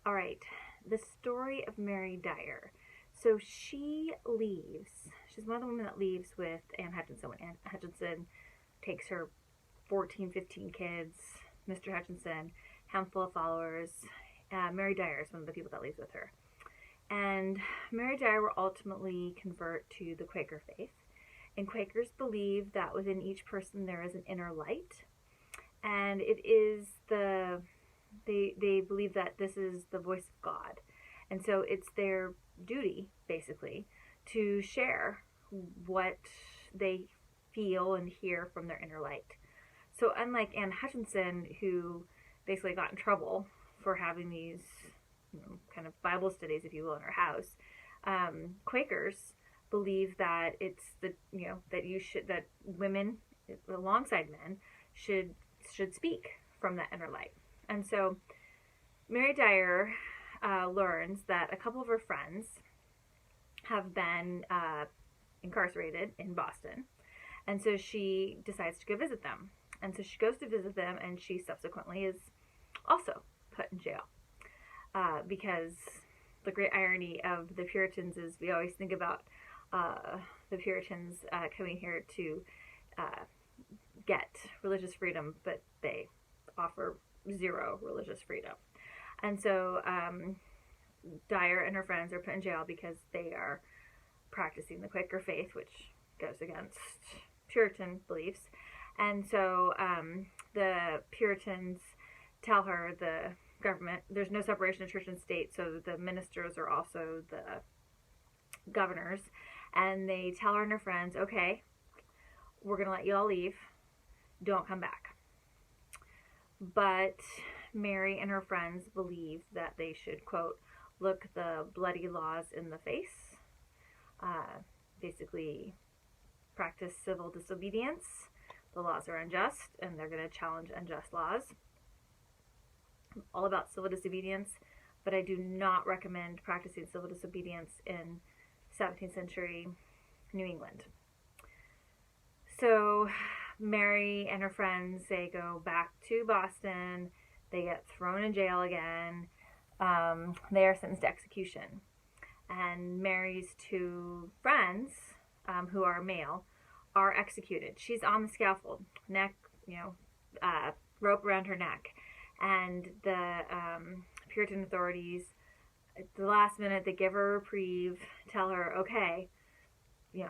All right, the story of Mary Dyer. So she leaves. She's one of the women that leaves with Anne Hutchinson when Anne Hutchinson takes her 14, 15 kids, Mr. Hutchinson, handful of followers. Mary Dyer is one of the people that leaves with her. And Mary Dyer will ultimately convert to the Quaker faith. And Quakers believe that within each person there is an inner light. And it is they believe that this is the voice of God. And so it's their duty, basically, to share what they feel and hear from their inner light. So unlike Anne Hutchinson, who basically got in trouble for having these kind of Bible studies, if you will, in her house, Quakers believe that it's that women alongside men should speak from that inner light. And so Mary Dyer learns that a couple of her friends have been incarcerated in Boston. And so she decides to go visit them. And so she goes to visit them, and she subsequently is also put in jail. Because the great irony of the Puritans is we always think about the Puritans coming here to get religious freedom, but they offer zero religious freedom. And so Dyer and her friends are put in jail because they are practicing the Quaker faith, which goes against Puritan beliefs. And so the Puritans tell her, the government, there's no separation of church and state, so the ministers are also the governors, and they tell her and her friends, okay, we're going to let you all leave, don't come back. But Mary and her friends believe that they should, quote, look the bloody laws in the face, basically practice civil disobedience. The laws are unjust, and they're going to challenge unjust laws. I'm all about civil disobedience, but I do not recommend practicing civil disobedience in 17th century New England. So Mary and her friends, they go back to Boston. They get thrown in jail again. They are sentenced to execution. And Mary's two friends, who are male, are executed. She's on the scaffold, neck, rope around her neck. And the Puritan authorities, at the last minute, they give her a reprieve, tell her, okay, we're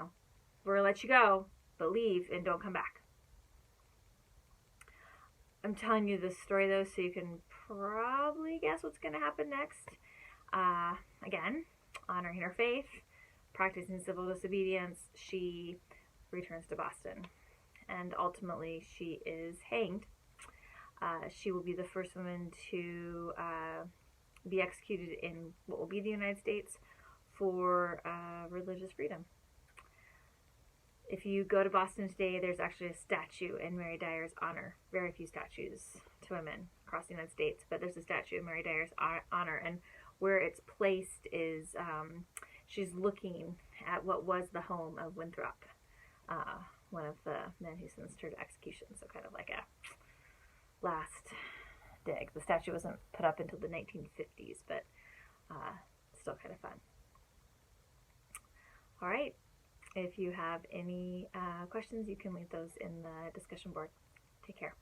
going to let you go, but leave and don't come back. I'm telling you this story, though, so you can probably guess what's going to happen next. Again, honoring her faith, practicing civil disobedience, she returns to Boston. And ultimately, she is hanged. She will be the first woman to be executed in what will be the United States for religious freedom. If you go to Boston today, there's actually a statue in Mary Dyer's honor. Very few statues to women across the United States, but there's a statue in Mary Dyer's honor, and where it's placed is she's looking at what was the home of Winthrop, one of the men who sentenced her to execution, so kind of like a last dig. The statue wasn't put up until the 1950s, but still kind of fun. All right. If you have any questions, you can leave those in the discussion board. Take care.